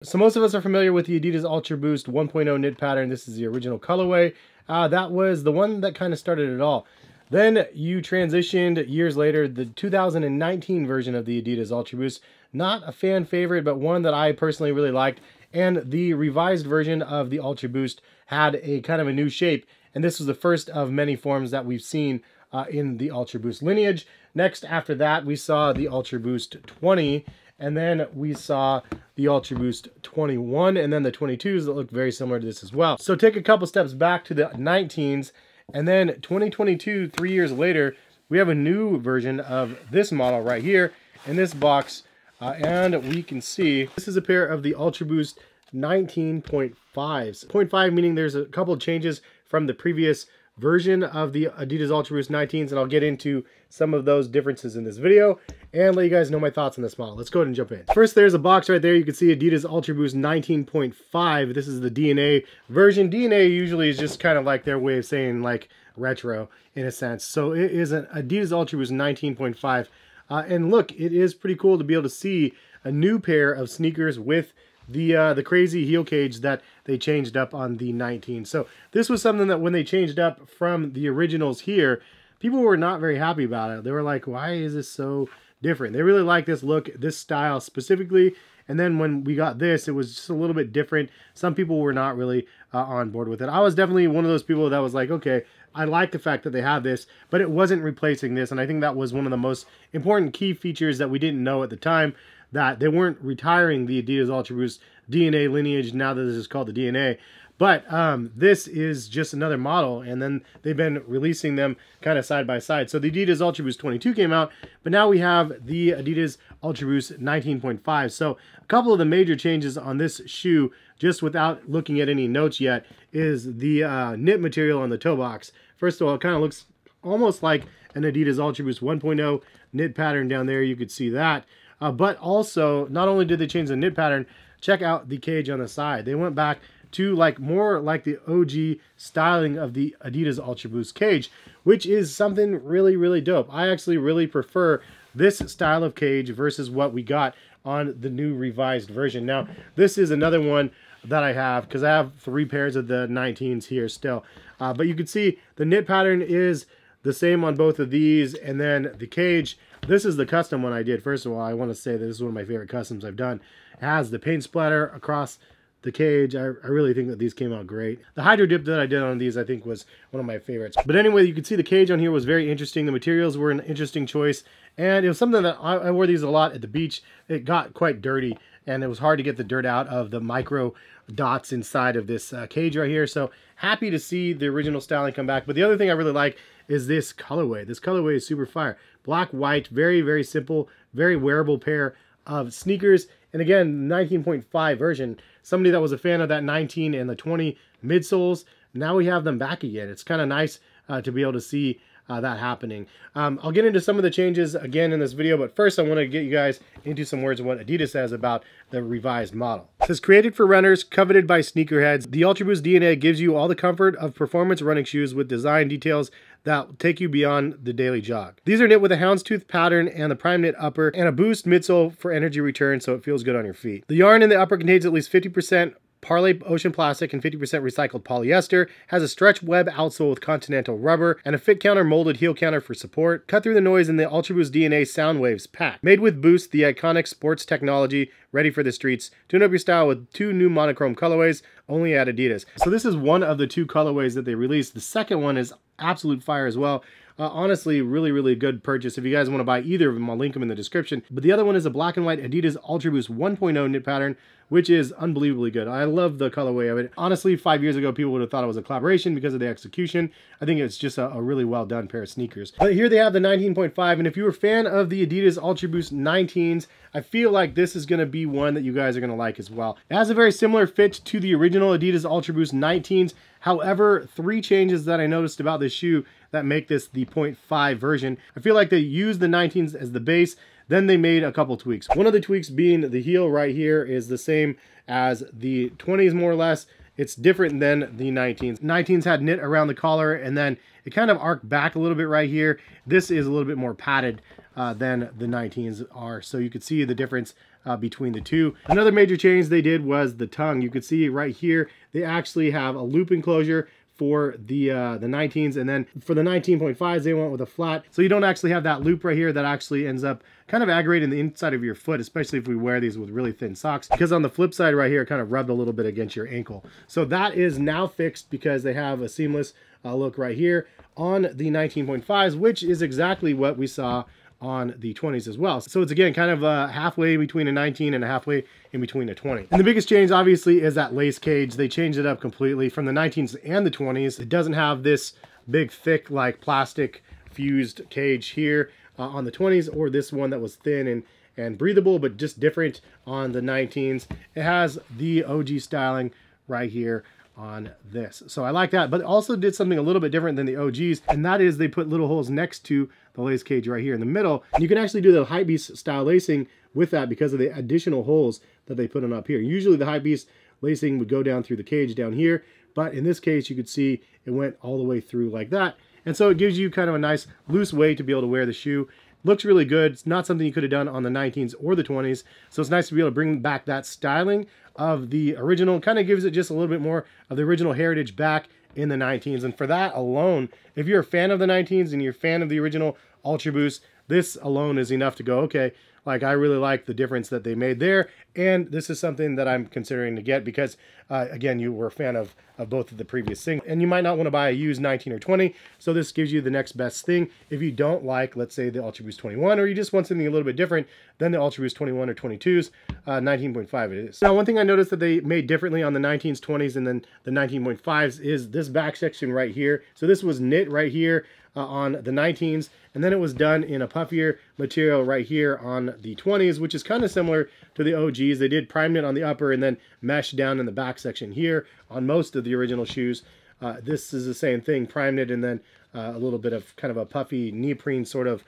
So most of us are familiar with the Adidas Ultraboost 1.0 knit pattern. This is the original colorway. That was the one that kind of started it all. Then you transitioned years later, the 2019 version of the Adidas Ultraboost. Not a fan favorite, but one that I personally really liked. And the revised version of the Ultraboost had a kind of a new shape. And this was the first of many forms that we've seen in the Ultraboost lineage. Next, after that, we saw the Ultraboost 20. And then we saw the Ultraboost 21 and then the 22s that look very similar to this as well. So take a couple steps back to the 19s, and then 2022, 3 years later, we have a new version of this model right here in this box. And we can see this is a pair of the Ultraboost 19.5s. 0.5 meaning there's a couple of changes from the previous version of the Adidas Ultraboost 19s, and I'll get into some of those differences in this video and let you guys know my thoughts on this model. Let's go ahead and jump in. First, there's a box right there. You can see Adidas Ultraboost 19.5. This is the DNA version. DNA usually is just kind of like their way of saying like retro in a sense. So it is an Adidas Ultraboost 19.5. And look, it is pretty cool to be able to see a new pair of sneakers with the crazy heel cage that they changed up on the 19. So this was something that when they changed up from the originals here, people were not very happy about it. They were like, why is this so different? They really like this look, this style specifically. And then when we got this, it was just a little bit different. Some people were not really on board with it. I was definitely one of those people that was like, okay, I like the fact that they have this, but it wasn't replacing this. And I think that was one of the most important key features that we didn't know at the time, that they weren't retiring the Adidas Ultraboost DNA lineage now that this is called the DNA. But this is just another model, and then they've been releasing them kind of side by side. So the Adidas Ultraboost 22 came out, but now we have the Adidas Ultraboost 19.5. So a couple of the major changes on this shoe, just without looking at any notes yet, is the knit material on the toe box. First of all, it kind of looks almost like an Adidas Ultraboost 1.0 knit pattern down there. You could see that. But also, not only did they change the knit pattern, check out the cage on the side. They went back to like more like the OG styling of the Adidas Ultraboost cage, which is something really, really dope. I actually really prefer this style of cage versus what we got on the new revised version. Now, this is another one that I have because I have 3 pairs of the 19s here still. But you can see the knit pattern is the same on both of these, and then the cage, this is the custom one I did. First of all, I want to say that this is one of my favorite customs I've done. It has the paint splatter across the cage. I really think that these came out great. The hydro dip that I did on these I think was one of my favorites. But anyway, you can see the cage on here was very interesting. The materials were an interesting choice, and it was something that I wore these a lot at the beach. It got quite dirty, and it was hard to get the dirt out of the micro dots inside of this cage right here. So happy to see the original styling come back. But the other thing I really like is this colorway. This colorway is super fire. Black, white, very, very simple, very wearable pair of sneakers. And again, 19.5 version. Somebody that was a fan of that 19 and the 20 midsoles, now we have them back again. It's kind of nice to be able to see that happening. I'll get into some of the changes again in this video, but first I want to get you guys into some words of what Adidas says about the revised model. It says, created for runners, coveted by sneakerheads, the Ultraboost DNA gives you all the comfort of performance running shoes with design details that take you beyond the daily jog. These are knit with a houndstooth pattern and the PRIMEKNIT upper and a boost midsole for energy return, so it feels good on your feet. The yarn in the upper contains at least 50% Parley Ocean Plastic and 50% recycled polyester, has a stretch web outsole with continental rubber, and a fit counter molded heel counter for support. Cut through the noise in the Ultraboost DNA Sound Waves pack. Made with Boost, the iconic sports technology, ready for the streets. Tune up your style with 2 new monochrome colorways, only at Adidas. So this is one of the 2 colorways that they released. The second one is absolute fire as well. Honestly, really, really good purchase. If you guys want to buy either of them, I'll link them in the description. But the other one is a black and white Adidas Ultraboost 1.0 knit pattern, which is unbelievably good. I love the colorway of it. Honestly, 5 years ago, people would have thought it was a collaboration because of the execution. I think it's just a really well done pair of sneakers. But here they have the 19.5, and if you're a fan of the Adidas Ultraboost 19s, I feel like this is going to be one that you guys are going to like as well. It has a very similar fit to the original Adidas Ultraboost 19s. However, 3 changes that I noticed about this shoe that make this the 0.5 version. I feel like they used the 19s as the base, then they made a couple tweaks. One of the tweaks being the heel right here is the same as the 20s more or less. It's different than the 19s. 19s had knit around the collar, and then it kind of arced back a little bit right here. This is a little bit more padded than the 19s are. So you could see the difference between the two. Another major change they did was the tongue. You could see right here, they actually have a loop enclosure for the 19s, and then for the 19.5s they went with a flat, so you don't actually have that loop right here that actually ends up kind of aggravating the inside of your foot, especially if we wear these with really thin socks, because on the flip side right here it kind of rubbed a little bit against your ankle. So that is now fixed because they have a seamless look right here on the 19.5s, which is exactly what we saw on the 20s as well. So it's again kind of halfway between a 19 and a halfway in between a 20. And the biggest change obviously is that lace cage. They changed it up completely from the 19s and the 20s. It doesn't have this big thick like plastic fused cage here on the 20s, or this one that was thin and breathable, but just different on the 19s. It has the OG styling right here on this. So I like that, but also did something a little bit different than the OGs, and that is they put little holes next to the lace cage right here in the middle. And you can actually do the hypebeast style lacing with that because of the additional holes that they put on up here. Usually the hypebeast lacing would go down through the cage down here, but in this case you could see it went all the way through like that. And so it gives you kind of a nice loose way to be able to wear the shoe. Looks really good. It's not something you could have done on the 19s or the 20s. So it's nice to be able to bring back that styling of the original. Kind of gives it just a little bit more of the original heritage back in the 19s. And for that alone, if you're a fan of the 19s and you're a fan of the original Ultraboost, this alone is enough to go, okay, like I really like the difference that they made there, and this is something that I'm considering to get because again, you were a fan of both of the previous things, and you might not want to buy a used 19 or 20, so this gives you the next best thing. If you don't like, let's say, the Ultraboost 21, or you just want something a little bit different than the Ultraboost 21 or 22s, 19.5 it is. Now, one thing I noticed that they made differently on the 19s, 20s, and then the 19.5s is this back section right here. So this was knit right here on the 19s, and then it was done in a puffier material right here on the 20s, which is kind of similar to the OGs. They did PRIMEKNIT on the upper and then mesh down in the back section here on most of the original shoes. This is the same thing, PRIMEKNIT, and then a little bit of kind of a puffy neoprene sort of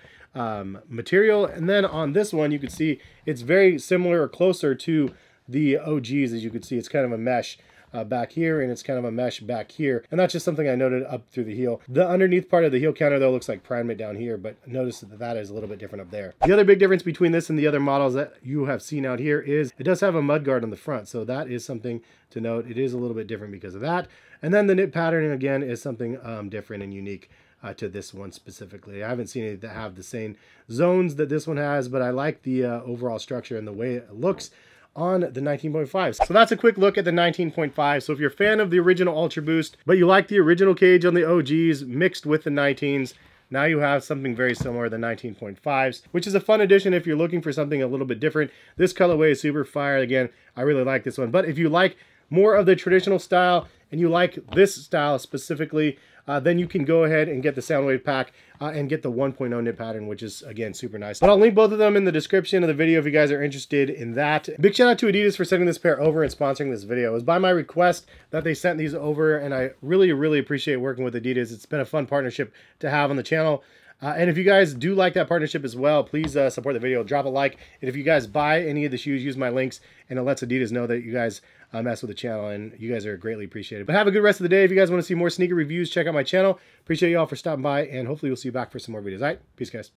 material. And then on this one, you can see it's very similar or closer to the OGs. As you can see, it's kind of a mesh back here, and it's kind of a mesh back here, and that's just something I noted up through the heel. The underneath part of the heel counter though looks like PRIMEKNIT down here, but notice that that is a little bit different up there. The other big difference between this and the other models that you have seen out here is it does have a mud guard on the front, so that is something to note. It is a little bit different because of that. And then the knit patterning again is something different and unique to this one specifically. I haven't seen any that have the same zones that this one has, but I like the overall structure and the way it looks on the 19.5s. So that's a quick look at the 19.5. So if you're a fan of the original Ultraboost, but you like the original cage on the OGs mixed with the 19s, now you have something very similar to the 19.5s, which is a fun addition if you're looking for something a little bit different. This colorway is super fire. Again, I really like this one. But if you like more of the traditional style and you like this style specifically, then you can go ahead and get the Soundwave pack and get the 1.0 knit pattern, which is, again, super nice. But I'll link both of them in the description of the video if you guys are interested in that. Big shout out to Adidas for sending this pair over and sponsoring this video. It was by my request that they sent these over, and I really, really appreciate working with Adidas. It's been a fun partnership to have on the channel. And if you guys do like that partnership as well, please support the video. Drop a like. And if you guys buy any of the shoes, use my links, and it lets Adidas know that you guys mess with the channel, and you guys are greatly appreciated. But have a good rest of the day. If you guys want to see more sneaker reviews, check out my channel. Appreciate you all for stopping by, and hopefully we'll see you back for some more videos. All right, peace, guys.